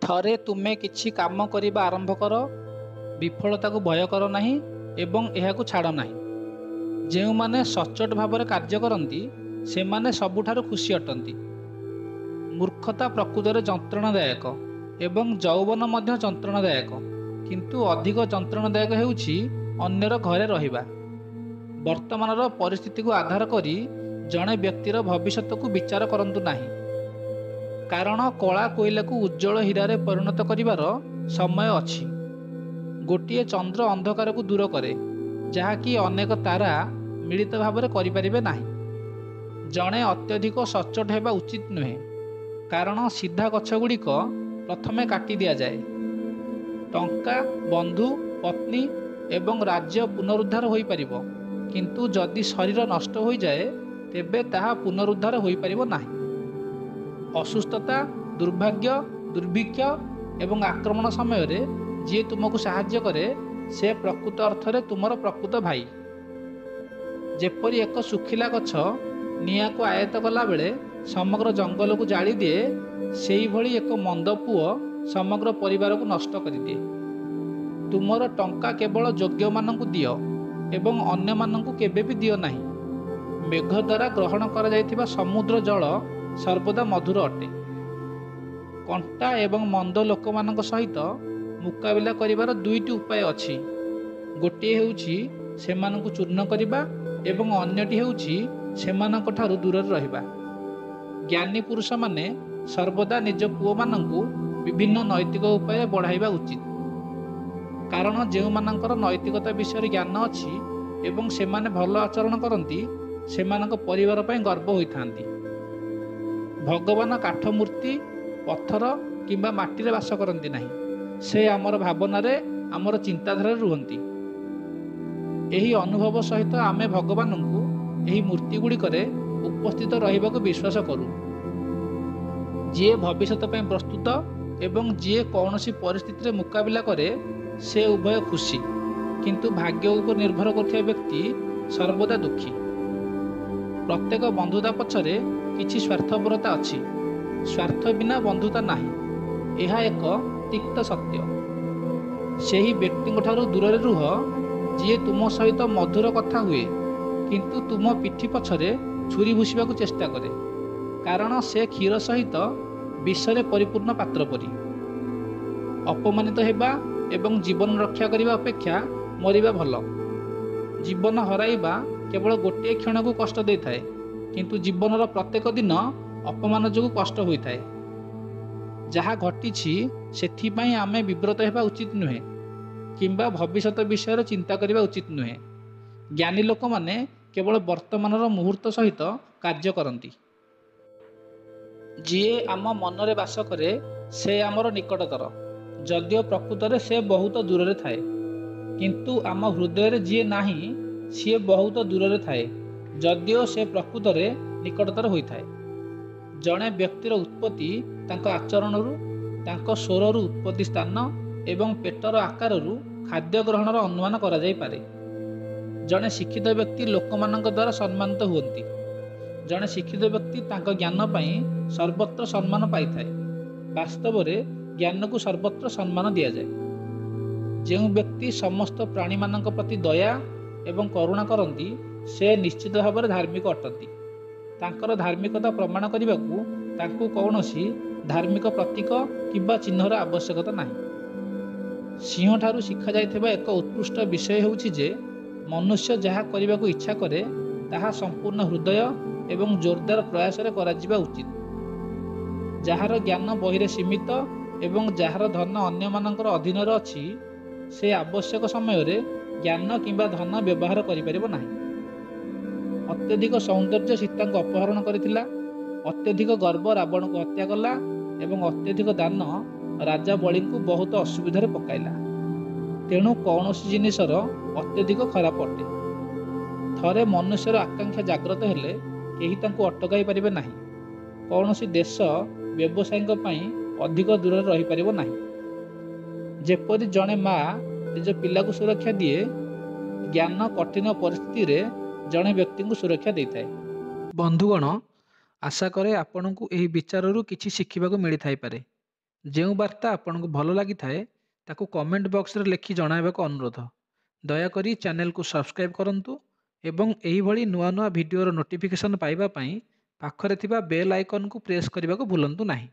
ଥରେ ତୁମେ କିଛି କାମ କରିବା ଆରମ୍ଭ କର, ବିଫଳତାକୁ ଭୟ କର ନାହିଁ ଏବଂ ଏହାକୁ ଛାଡ଼ ନାହିଁ। ଯେଉଁମାନେ ସଚ୍ଚୋଟ ଭାବରେ କାର୍ଯ୍ୟ କରନ୍ତି ସେମାନେ ସବୁଠାରୁ ଖୁସି ଅଟନ୍ତି। ମୂର୍ଖତା ପ୍ରକୃତରେ ଯନ୍ତ୍ରଣାଦାୟକ ଏବଂ ଯୌବନ ମଧ୍ୟ ଯନ୍ତ୍ରଣାଦାୟକ, କିନ୍ତୁ ଅଧିକ ଯନ୍ତ୍ରଣାଦାୟକ ହେଉଛି ଅନ୍ୟର ଘରେ ରହିବା। ବର୍ତ୍ତମାନର ପରିସ୍ଥିତିକୁ ଆଧାର କରି ଜଣେ ବ୍ୟକ୍ତିର ଭବିଷ୍ୟତକୁ ବିଚାର କରନ୍ତୁ ନାହିଁ, କାରଣ କଳା କୋଇଲାକୁ ଉଜ୍ଜଳ ହୀରାରେ ପରିଣତ କରିବାର ସମୟ ଅଛି। ଗୋଟିଏ ଚନ୍ଦ୍ର ଅନ୍ଧକାରକୁ ଦୂର କରେ, ଯାହାକି ଅନେକ ତାରା ମିଳିତ ଭାବରେ କରିପାରିବେ ନାହିଁ। ଜଣେ ଅତ୍ୟଧିକ ସଚ୍ଚୋଟ ହେବା ଉଚିତ ନୁହେଁ, କାରଣ ସିଧା ଗଛଗୁଡ଼ିକ ପ୍ରଥମେ କାଟି ଦିଆଯାଏ। ଟଙ୍କା, ବନ୍ଧୁ, ପତ୍ନୀ ଏବଂ ରାଜ୍ୟ ପୁନରୁଦ୍ଧାର ହୋଇପାରିବ, କିନ୍ତୁ ଯଦି ଶରୀର ନଷ୍ଟ ହୋଇଯାଏ ତେବେ ତାହା ପୁନରୁଦ୍ଧାର ହୋଇପାରିବ ନାହିଁ। ଅସୁସ୍ଥତା, ଦୁର୍ଭାଗ୍ୟ, ଦୁର୍ଭିକ୍ଷ ଏବଂ ଆକ୍ରମଣ ସମୟରେ ଯିଏ ତୁମକୁ ସାହାଯ୍ୟ କରେ ସେ ପ୍ରକୃତ ଅର୍ଥରେ ତୁମର ପ୍ରକୃତ ଭାଇ। ଯେପରି ଏକ ଶୁଖିଲା ଗଛ ନିଆଁକୁ ଆୟତ୍ତ କଲାବେଳେ ସମଗ୍ର ଜଙ୍ଗଲକୁ ଜାଳିଦିଏ, ସେହିଭଳି ଏକ ମନ୍ଦ ପୁଅ ସମଗ୍ର ପରିବାରକୁ ନଷ୍ଟ କରିଦିଏ। ତୁମର ଟଙ୍କା କେବଳ ଯୋଗ୍ୟମାନଙ୍କୁ ଦିଅ ଏବଂ ଅନ୍ୟମାନଙ୍କୁ କେବେ ବି ଦିଅ ନାହିଁ। ମେଘ ଦ୍ୱାରା ଗ୍ରହଣ କରାଯାଇଥିବା ସମୁଦ୍ର ଜଳ ସର୍ବଦା ମଧୁର ଅଟେ। କଣ୍ଟା ଏବଂ ମନ୍ଦ ଲୋକମାନଙ୍କ ସହିତ ମୁକାବିଲା କରିବାର ଦୁଇଟି ଉପାୟ ଅଛି। ଗୋଟିଏ ହେଉଛି ସେମାନଙ୍କୁ ଚୂର୍ଣ୍ଣ କରିବା ଏବଂ ଅନ୍ୟଟି ହେଉଛି ସେମାନଙ୍କ ଠାରୁ ଦୂରରେ ରହିବା। ଜ୍ଞାନୀ ପୁରୁଷମାନେ ସର୍ବଦା ନିଜ ପୁଅମାନଙ୍କୁ ବିଭିନ୍ନ ନୈତିକ ଉପାୟରେ ବଢ଼ାଇବା ଉଚିତ, କାରଣ ଯେଉଁମାନଙ୍କର ନୈତିକତା ବିଷୟରେ ଜ୍ଞାନ ଅଛି ଏବଂ ସେମାନେ ଭଲ ଆଚରଣ କରନ୍ତି ସେମାନଙ୍କ ପରିବାର ପାଇଁ ଗର୍ବ ହୋଇଥାନ୍ତି। ଭଗବାନ କାଠ ମୂର୍ତ୍ତି, ପଥର କିମ୍ବା ମାଟିରେ ବାସ କରନ୍ତି ନାହିଁ, ସେ ଆମର ଭାବନାରେ, ଆମର ଚିନ୍ତାଧାରାରେ ରୁହନ୍ତି। ଏହି ଅନୁଭବ ସହିତ ଆମେ ଭଗବାନଙ୍କୁ ଏହି ମୂର୍ତ୍ତିଗୁଡ଼ିକରେ ଉପସ୍ଥିତ ରହିବାକୁ ବିଶ୍ୱାସ କରୁ। ଯିଏ ଭବିଷ୍ୟତ ପାଇଁ ପ୍ରସ୍ତୁତ ଏବଂ ଯିଏ କୌଣସି ପରିସ୍ଥିତିରେ ମୁକାବିଲା କରେ ସେ ଉଭୟ ଖୁସି, କିନ୍ତୁ ଭାଗ୍ୟ ଉପରେ ନିର୍ଭର କରୁଥିବା ବ୍ୟକ୍ତି ସର୍ବଦା ଦୁଃଖୀ। ପ୍ରତ୍ୟେକ ବନ୍ଧୁତା ପଛରେ କିଛି ସ୍ୱାର୍ଥପରତା ଅଛି। ସ୍ୱାର୍ଥ ବିନା ବନ୍ଧୁତା ନାହିଁ, ଏହା ଏକ ତିକ୍ତ ସତ୍ୟ। ସେହି ବ୍ୟକ୍ତିଙ୍କ ଠାରୁ ଦୂରରେ ରୁହ ଯିଏ ତୁମ ସହିତ ମଧୁର କଥା ହୁଏ କିନ୍ତୁ ତୁମ ପିଠି ପଛରେ ଛୁରୀ ଭୁଷିବାକୁ ଚେଷ୍ଟା କରେ, କାରଣ ସେ କ୍ଷୀର ସହିତ ବିଷରେ ପରିପୂର୍ଣ୍ଣ ପାତ୍ର ପରି। ଅପମାନିତ ହେବା ଏବଂ ଜୀବନ ରକ୍ଷା କରିବା ଅପେକ୍ଷା ମରିବା ଭଲ। ଜୀବନ ହରାଇବା କେବଳ ଗୋଟିଏ କ୍ଷଣକୁ କଷ୍ଟ ଦେଇଥାଏ, କିନ୍ତୁ ଜୀବନର ପ୍ରତ୍ୟେକ ଦିନ ଅପମାନ ଯୋଗୁଁ କଷ୍ଟ ହୋଇଥାଏ। ଯାହା ଘଟିଛି ସେଥିପାଇଁ ଆମେ ବିବ୍ରତ ହେବା ଉଚିତ ନୁହେଁ କିମ୍ବା ଭବିଷ୍ୟତ ବିଷୟରେ ଚିନ୍ତା କରିବା ଉଚିତ ନୁହେଁ। ଜ୍ଞାନୀ ଲୋକମାନେ କେବଳ ବର୍ତ୍ତମାନର ମୁହୂର୍ତ୍ତ ସହିତ କାର୍ଯ୍ୟ କରନ୍ତି। ଯିଏ ଆମ ମନରେ ବାସ କରେ ସେ ଆମର ନିକଟତର, ଯଦିଓ ପ୍ରକୃତରେ ସେ ବହୁତ ଦୂରରେ ଥାଏ। କିନ୍ତୁ ଆମ ହୃଦୟରେ ଯିଏ ନାହିଁ ସିଏ ବହୁତ ଦୂରରେ ଥାଏ, ଯଦିଓ ସେ ପ୍ରକୃତରେ ନିକଟତର ହୋଇଥାଏ। ଜଣେ ବ୍ୟକ୍ତିର ଉତ୍ପତ୍ତି ତାଙ୍କ ଆଚରଣରୁ, ତାଙ୍କ ସ୍ୱରରୁ ଉତ୍ପତ୍ତି ସ୍ଥାନ ଏବଂ ପେଟର ଆକାରରୁ ଖାଦ୍ୟ ଗ୍ରହଣର ଅନୁମାନ କରାଯାଇପାରେ। ଜଣେ ଶିକ୍ଷିତ ବ୍ୟକ୍ତି ଲୋକମାନଙ୍କ ଦ୍ୱାରା ସମ୍ମାନିତ ହୁଅନ୍ତି। ଜଣେ ଶିକ୍ଷିତ ବ୍ୟକ୍ତି ତାଙ୍କ ଜ୍ଞାନ ପାଇଁ ସର୍ବତ୍ର ସମ୍ମାନ ପାଇଥାଏ। ବାସ୍ତବରେ ଜ୍ଞାନକୁ ସର୍ବତ୍ର ସମ୍ମାନ ଦିଆଯାଏ। ଯେଉଁ ବ୍ୟକ୍ତି ସମସ୍ତ ପ୍ରାଣୀମାନଙ୍କ ପ୍ରତି ଦୟା ଏବଂ କରୁଣା କରନ୍ତି ସେ ନିଶ୍ଚିତ ଭାବରେ ଧାର୍ମିକ ଅଟନ୍ତି। ତାଙ୍କର ଧାର୍ମିକତା ପ୍ରମାଣ କରିବାକୁ ତାଙ୍କୁ କୌଣସି ଧାର୍ମିକ ପ୍ରତୀକ କିମ୍ବା ଚିହ୍ନର ଆବଶ୍ୟକତା ନାହିଁ। ସିଂହଠାରୁ ଶିଖାଯାଇଥିବା ଏକ ଉତ୍କୃଷ୍ଟ ବିଷୟ ହେଉଛି ଯେ ମନୁଷ୍ୟ ଯାହା କରିବାକୁ ଇଚ୍ଛା କରେ ତାହା ସମ୍ପୂର୍ଣ୍ଣ ହୃଦୟ ଏବଂ ଜୋରଦାର ପ୍ରୟାସରେ କରାଯିବା ଉଚିତ। ଯାହାର ଜ୍ଞାନ ବହିରେ ସୀମିତ ଏବଂ ଯାହାର ଧନ ଅନ୍ୟମାନଙ୍କର ଅଧୀନରେ ଅଛି ସେ ଆବଶ୍ୟକ ସମୟରେ ଜ୍ଞାନ କିମ୍ବା ଧନ ବ୍ୟବହାର କରିପାରିବ ନାହିଁ। ଅତ୍ୟଧିକ ସୌନ୍ଦର୍ଯ୍ୟ ସୀତାଙ୍କୁ ଅପହରଣ କରିଥିଲା, ଅତ୍ୟଧିକ ଗର୍ବ ରାବଣକୁ ହତ୍ୟା କଲା ଏବଂ ଅତ୍ୟଧିକ ଦାନ ରାଜା ବଳିଙ୍କୁ ବହୁତ ଅସୁବିଧାରେ ପକାଇଲା। ତେଣୁ କୌଣସି ଜିନିଷର ଅତ୍ୟଧିକ ଖରାପ ଅଟେ। ଥରେ ମନୁଷ୍ୟର ଆକାଂକ୍ଷା ଜାଗ୍ରତ ହେଲେ କେହି ତାଙ୍କୁ ଅଟକାଇ ପାରିବେ ନାହିଁ। କୌଣସି ଦେଶ ବ୍ୟବସାୟୀଙ୍କ ପାଇଁ ଅଧିକ ଦୂରରେ ରହିପାରିବ ନାହିଁ। ଯେପରି ଜଣେ ମା ନିଜ ପିଲାକୁ ସୁରକ୍ଷା ଦିଏ, ଜ୍ଞାନ କଠିନ ପରିସ୍ଥିତିରେ ଜଣେ ବ୍ୟକ୍ତିଙ୍କୁ ସୁରକ୍ଷା ଦେଇଥାଏ। ବନ୍ଧୁଗଣ, ଆଶା କରେ ଆପଣଙ୍କୁ ଏହି ବିଚାରରୁ କିଛି ଶିଖିବାକୁ ମିଳିଥାଇପାରେ। ଯେଉଁ ବାର୍ତ୍ତା ଆପଣଙ୍କୁ ଭଲ ଲାଗିଥାଏ ତାକୁ କମେଣ୍ଟ ବକ୍ସରେ ଲେଖି ଜଣାଇବାକୁ ଅନୁରୋଧ। ଦୟାକରି ଚ୍ୟାନେଲକୁ ସବସ୍କ୍ରାଇବ୍ କରନ୍ତୁ ଏବଂ ଏହିଭଳି ନୂଆ ନୂଆ ଭିଡ଼ିଓର ନୋଟିଫିକେସନ୍ ପାଇବା ପାଇଁ ପାଖରେ ଥିବା ବେଲ୍ ଆଇକନ୍କୁ ପ୍ରେସ୍ କରିବାକୁ ଭୁଲନ୍ତୁ ନାହିଁ।